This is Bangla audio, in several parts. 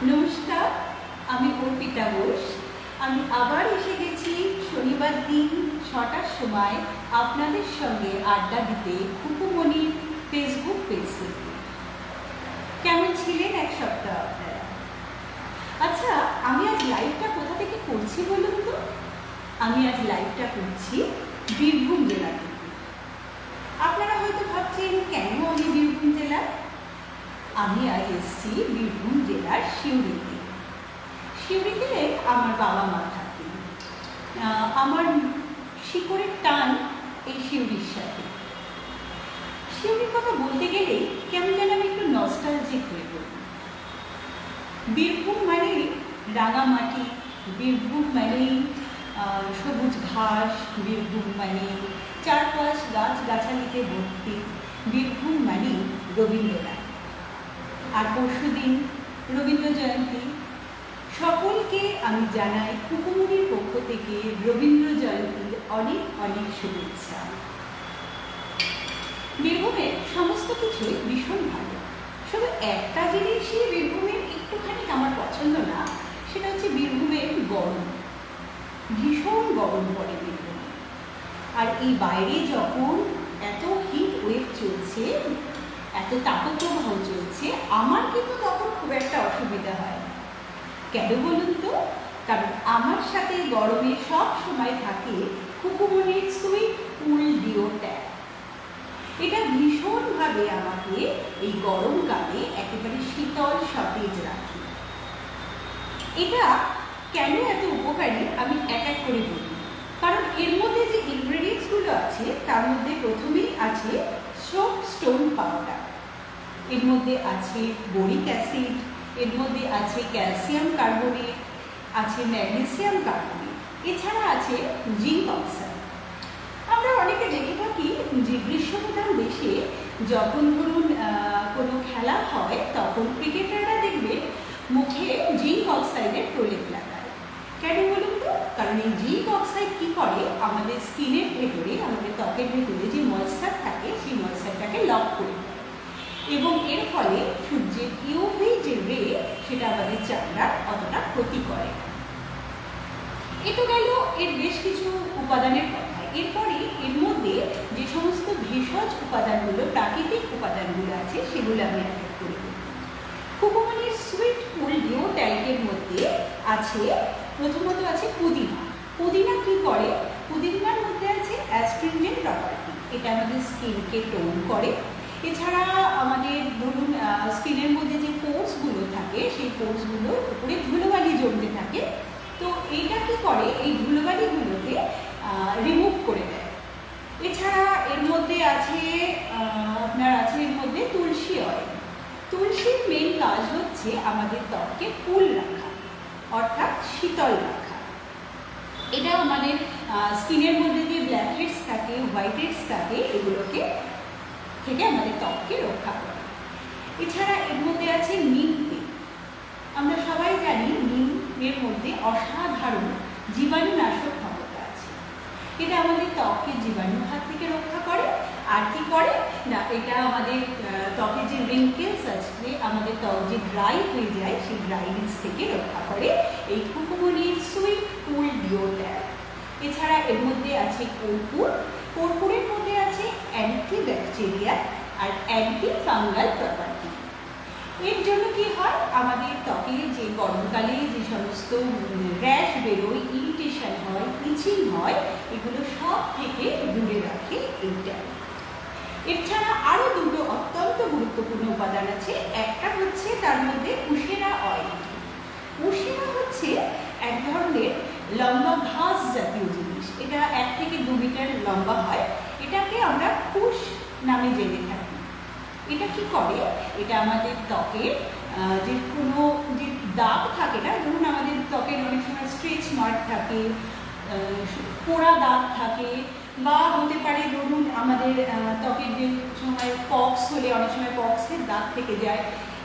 নমস্কার, আমি অর্পিতা ঘোষ। আমি আবার এসে গেছি শনিবার দিন ৬টার সময় আপনাদের সঙ্গে আড্ডা দিতে খুকুমণির ফেসবুক পেজ থেকে। কেমন ছিলেন এক সপ্তাহ আপনারা? আচ্ছা, আমি আজ লাইভটা কোথা থেকে করছি বলুন তো? আমি আজ লাইভটা করছি বীরভূম জেলা থেকে। আপনারা হয়তো ভাবছেন কেন আমি বীরভূম জেলা? আমি আজ এসেছি বীরভূম জেলার সিউড়িতে। সিউড়িতে আমার বাবা মা থাকে। আমার শিকড়ের টান এই সিউড়ির সাথে। সিউড়ির কথা বলতে গেলে কেমন যেন আমি একটু নস্টালজিক হয়ে পড়ি। বীরভূম মানেই রাঙামাটি, বীরভূম মানেই সবুজ ঘাস, বীরভূম মানে চারপাশ গাছগাছালিতে ভর্তি, বীরভূম মানেই রবীন্দ্রনাথ। আর পরশুদিন রবীন্দ্র জয়ন্তী। সকলকে আমি জানাই খুকুমণির পক্ষ থেকে রবীন্দ্র জয়ন্তীর অনেক অনেক শুভেচ্ছা। বীরভূমের সমস্ত কিছুই ভীষণ ভালো, শুধু একটা জিনিসই বীরভূমের একটুখানি আমার পছন্দ না, সেটা হচ্ছে বীরভূমের গরম। ভীষণ গরম পড়ে বীরভূমে। আর এই বাইরে যখন এত হিট ওয়েভ চলছে, এত তাপপ্রবাহ চলছে, আমার কিন্তু তখন খুব একটা অসুবিধা হয় না। কেন বলুন তো? কারণ আমার সাথে গরমে সব সময় থাকে খুকুমণির সুইট কুল ডিও ট্যাপ। এটা ভীষণভাবে আমাকে এই গরমকালে একেবারে শীতল সতেজ রাখে। এটা কেন এত উপকারী আমি এক এক করে বলি। কারণ এর মধ্যে যে ইনগ্রেডিয়েন্টসগুলো আছে তার মধ্যে প্রথমেই আছে সোপ স্টোন পাউডার, এর মধ্যে আছে বোরিক অ্যাসিড, এর মধ্যে আছে ক্যালসিয়াম কার্বনেট, আছে ম্যাগনেসিয়াম কার্বনেট, এছাড়া আছে জিঙ্ক অক্সাইড। আমরা অনেকে দেখে থাকি যে গ্রীষ্মপ্রধান দেশে যখন ধরুন কোনো খেলা হয় তখন ক্রিকেটাররা দেখবে মুখে জিঙ্ক অক্সাইডের প্রলেপ লাগায়। কেন বলুন তো? কারণ এই জিঙ্ক অক্সাইড কী করে, আমাদের স্কিনের ভেতরে, আমাদের ত্বকের ভেতরে যে ময়েশ্চার থাকে সেই ময়েশ্চারটাকে লক করে দেয়, এবং এর ফলে সূর্যের ইউভি যে রে সেটা আমাদের চামড়ার অতটা ক্ষতি করে। এ তো গেল এর বেশ কিছু উপাদানের কথা। এরপরে এর মধ্যে যে সমস্ত ভেষজ উপাদানগুলো, প্রাকৃতিক উপাদানগুলো আছে সেগুলো আমি এক এক করে বলি। খুকুমণির সুইট কুল ডিও ট্যাঙ্কের মধ্যে আছে, প্রথমত আছে পুদিনা। পুদিনা কি করে? পুদিনার মধ্যে আছে অ্যাস্ট্রিনজেন্ট প্রপার্টি, এটা আমাদের স্কিনকে টোন করে। এছাড়া আমাদের ধরুন স্কিনের মধ্যে যে পোর্সগুলো থাকে সেই পোর্সগুলোর উপরে ধুলোবালি জমতে থাকে, তো এইটা কি করে, এই ধুলোবালিগুলোকে রিমুভ করে দেয়। এছাড়া এর মধ্যে আছে এর মধ্যে তুলসী অয়েল। তুলসীর মেন কাজ হচ্ছে আমাদের ত্বককে কুল রাখা, অর্থাৎ শীতল রাখা। এটা আমাদের স্কিনের মধ্যে যে ব্ল্যাক হেডস থাকে, হোয়াইট হেডস থাকে, এগুলোকে থেকে আমাদের ত্বককে রক্ষা করে। এছাড়া এর মধ্যে আছে নিম তেল। আমরা সবাই জানি নিমের মধ্যে অসাধারণ জীবাণুনাশক ক্ষমতা আছে। এটা আমাদের ত্বকের জীবাণুর হাত থেকে রক্ষা করে। আর কি করে না, এটা আমাদের ত্বকের যে রিঙ্কেলস আছে, আমাদের ত্বক যে ড্রাই হয়ে যায় সেই ড্রাইনেস থেকে রক্ষা করে এই খুকুমণির সুইট কুল ডিও ট্যাপ। এছাড়া এর মধ্যে আছে কর্পূর। কর্পূরের মধ্যে আছে অ্যান্টি ব্যাকটেরিয়া আর অ্যান্টি ফাঙ্গাল প্রপার্টি। এর জন্য কি হয়, আমাদের ত্বকে যে গরমকালে যে সমস্ত র্যাশ বেরোয়, ইরিটেশন হয়, ইচিং হয়, এগুলো সব থেকে দূরে রাখে এইটা। এছাড়া আরও দুটো অত্যন্ত গুরুত্বপূর্ণ উপাদান আছে। একটা হচ্ছে তার মধ্যে উশেরা অয়েল। উশেরা হচ্ছে এক ধরনের লম্বা ঘাস জাতীয় জিনিস, এটা 1 থেকে 2 মিটার লম্বা হয়। এটাকে আমরা কুশ নামে জেনে থাকি। এটা কি করে, এটা আমাদের ত্বকের যে কোনো যে দাগ থাকে না, ধরুন আমাদের ত্বকের অনেক সময় স্ট্রেচ মার্ক থাকে, পোড়া দাগ থাকে, বা হতে পারে ধরুন আমাদের ত্বকের যে সময় পক্স হলে অনেক সময় পক্সের দাগ থেকে যায়,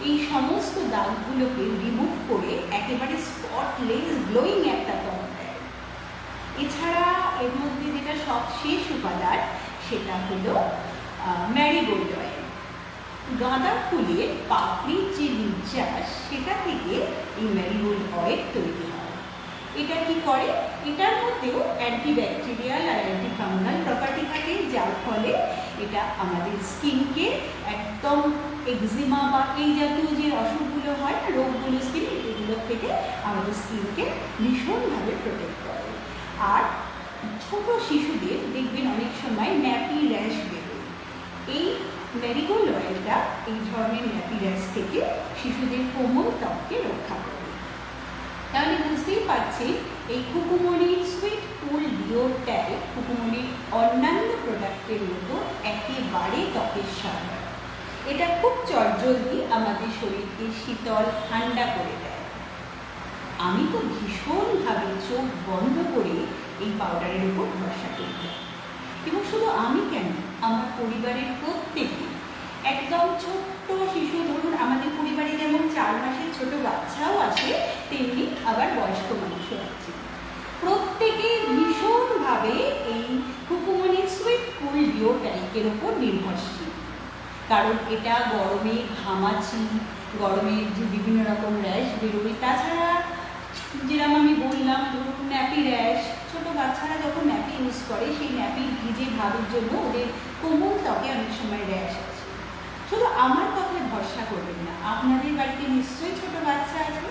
এই সমস্ত দাগগুলোকে রিমুভ করে একেবারে স্পটলেস গ্লোয়িং একটা ত্বক দেয়। এছাড়া এর মধ্যে যেটা সবশেষ উপাদান সেটা হলো ম্যারিগোল্ড অয়েল। গাঁদা ফুলের পাপড়ির যে নির্যাস সেটা থেকে এই ম্যারিগোল্ড অয়েল তৈরি হয়। এটা কি করে, এটার মধ্যেও অ্যান্টিব্যাকটেরিয়াল আর অ্যান্টিফাঙ্গাল প্রপার্টি থাকে, যার ফলে এটা আমাদের স্কিনকে একদম এক্সিমা বা এই জাতীয় যে অসুখগুলো হয় না, রোগগুলো স্কিন, এগুলোর থেকে আমাদের স্কিনকে ভীষণভাবে প্রোটেক্ট করে। আর ছোট শিশুদের দেখবেন অনেক সময় ন্যাপি র্যাশ বেরোয়, এই ম্যারিগোল্ড অয়েলটা এই ধরনের ন্যাপি র্যাশ থেকে শিশুদের কোমল ত্বককে রক্ষা করে। তাহলে বুঝতেই পারছি এই কুকুমনির সুইট কুল ডিও ট্যাগ কুকুমনির অন্যান্য প্রোডাক্টের মতো একেবারে ত্বকের সহায়ক। এটা খুব চটজলদি আমাদের শরীরকে শীতল ঠান্ডা করে দেয়। আমি তো ভীষণভাবে চোখ বন্ধ করে এই পাউডারের উপর ভরসা করি, এবং শুধু আমি কেন, আমার পরিবারের প্রত্যেকে, একদম ছোট্ট শিশু, ধরুন আমাদের পরিবারে যেমন 4 মাসের ছোট বাচ্চাও আছে, তেমনি আবার বয়স্ক মানুষও আছে, প্রত্যেকে ভীষণভাবে এই কুকুমনির সুইট কুল ডিও ট্যাঙ্কের ওপর নির্ভরশীল। কারণ এটা গরমে ঘামাচি, গরমে যে বিভিন্ন রকম র্যাশ বেরোয়, তাছাড়া যেরকম আমি বললাম ধরুন ন্যাপি র্যাশ, ছোটো বাচ্চারা যখন ন্যাপি ইউজ করে সেই ন্যাপির ভিজে ভাবের জন্য ওদের কোমল ত্বকে অনেক সময় র্যাশ আছে। শুধু আমার কথায় ভরসা করবেন না, আপনাদের বাড়িতে নিশ্চয়ই ছোট বাচ্চা আছে,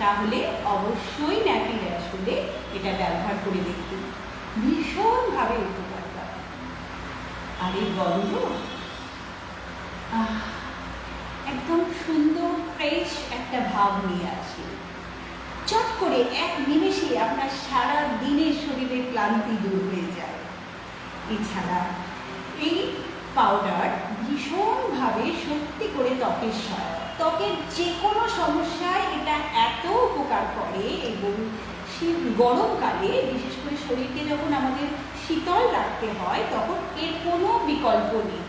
তাহলে অবশ্যই ন্যাপি র্যাশ হলে এটা ব্যবহার করে দেখুন, ভীষণভাবে উপকার পাবে। আর এই গন্ধ একদম সুন্দর ফ্রেশ একটা ভাব নিয়ে আসে, চট করে এক নিমেষে আপনার সারা দিনের শরীরের ক্লান্তি দূর হয়ে যায়। এছাড়া এই পাউডার ভীষণভাবে সত্যি করে ত্বকের সহায়ক, ত্বকের যে কোনো সমস্যায় এটা এত উপকার করে, এবং গরমকালে বিশেষ করে শরীরকে যখন আমাদের শীতল রাখতে হয় তখন এর কোনো বিকল্প নেই।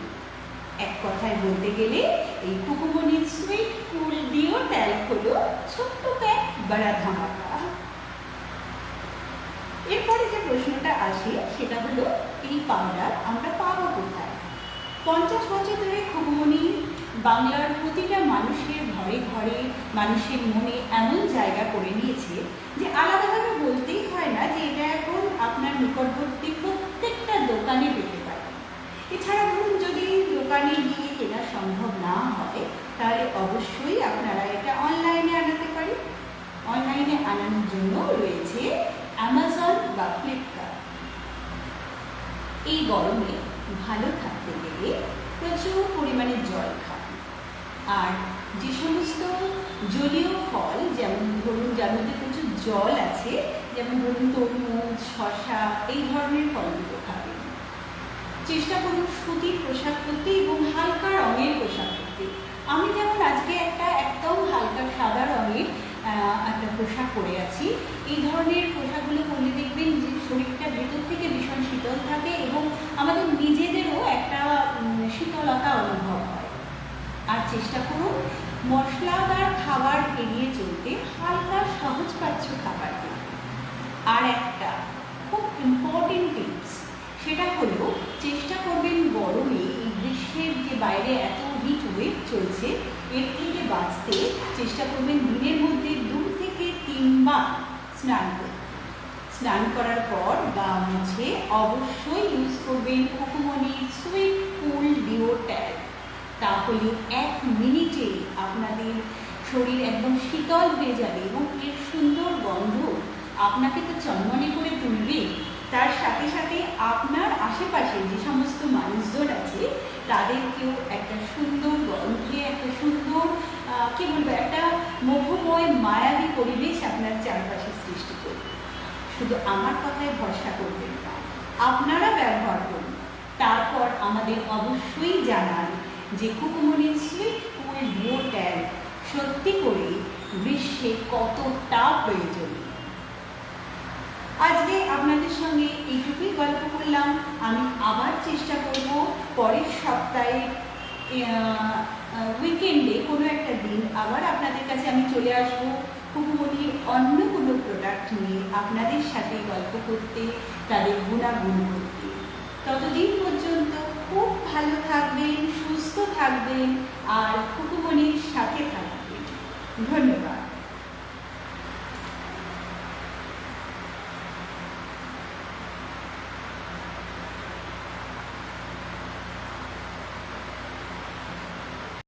এক কথায় বলতে গেলে এই কুকুমনির সুইট কুল ডিও ট্যাল্ক হলো ছোট্ট প্যাক বড়া ধামাকা। এরপরে যে প্রশ্নটা আসে সেটা হলো এই পাউডার আমরা পাবো কোথায়? 50 বছর ধরে কুকুমনি বাংলার প্রতিটা মানুষের ঘরে ঘরে, মানুষের মনে এমন জায়গা করে নিয়েছে যে আলাদাভাবে বলতেই হয় না যে এটা এখন আপনার নিকটবর্তী প্রত্যেকটা দোকানে পেতে পারে। এছাড়া ধরুন যদি দোকানে গিয়ে কেনা সম্ভব না হয় তাহলে অবশ্যই আপনারা এটা অনলাইনে আনাতে পারেন। অনলাইনে আনানোর জন্য রয়েছে অ্যামাজন বা ফ্লিপকার্ট। এই গরমে ভালো থাকতে গেলে প্রচুর পরিমাণে জল খান, আর যে সমস্ত জলীয় ফল, যেমন ধরুন যার মধ্যে প্রচুর জল আছে, যেমন ধরুন তরমুজ, শসা, এই ধরনের ফলগুলো খাবেন। চেষ্টা করুন সুতির পোশাক পরতে এবং হালকা রঙের পোশাক পরতে। আমি যেমন আজকে একটা একদম হালকা সাদা রঙের একটা পোশাক পরে আছি। এই ধরনের পোশাকগুলো পরলে দেখবেন যে শরীরটা ভেতর থেকে ভীষণ শীতল থাকে এবং আমাদের নিজেদেরও একটা শীতলতা অনুভব হয়। আর চেষ্টা করুন মশলাদার খাবার এড়িয়ে চলতে, হালকা সহজপাচ্য খাবার খেতে। আর একটা খুব ইম্পর্টেন্ট টিপস, সেটা হলো চেষ্টা করবেন গরমে, এই গ্রীষ্মের যে বাইরে এত হিট ওয়েভ চলছে, এর থেকে বাঁচতে চেষ্টা করবেন দিনের মধ্যে 2 থেকে 3 বার স্নান করতে। স্নান করার পর গা মুছে অবশ্যই ইউজ করবেন কুকুমনির সুইট কুল ডিও ট্যাল্ক। তাহলে 1 মিনিটে আপনাদের শরীর একদম শীতল হয়ে যাবে এবং এর সুন্দর গন্ধ আপনাকে তো চনমনে করে তুলবে, তার সাথে সাথে আপনার আশেপাশে যে সমস্ত মানুষজন আছে তাদেরকেও একটা সুন্দর গন্ধে, একটা সুন্দর কি বলবো, একটা মোহময় মায়াবী পরিবেশ আপনার চারপাশে সৃষ্টি করবে। শুধু আমার কথায় ভরসা করবেন না, আপনারা ব্যবহার করুন, তারপর আমাদের অবশ্যই জানান যে কুকুমনির সুইট কুল ডিও ট্যাল্ক সত্যি করে গ্রীষ্মে কতটা প্রয়োজন। আজকে আপনাদের সঙ্গে এইটুকুই গল্প করলাম। আমি আবার চেষ্টা করব পরের সপ্তাহে উইকেন্ডে কোনো একটা দিন আবার আপনাদের কাছে আমি চলে আসবো কুকুমনির অন্য কোনো প্রোডাক্ট নিয়ে আপনাদের সাথে গল্প করতে, তাদের গুণাগুণ করতে। ততদিন পর্যন্ত খুব ভালো থাকবেন, সুস্থ থাকবেন আর খুকুমণির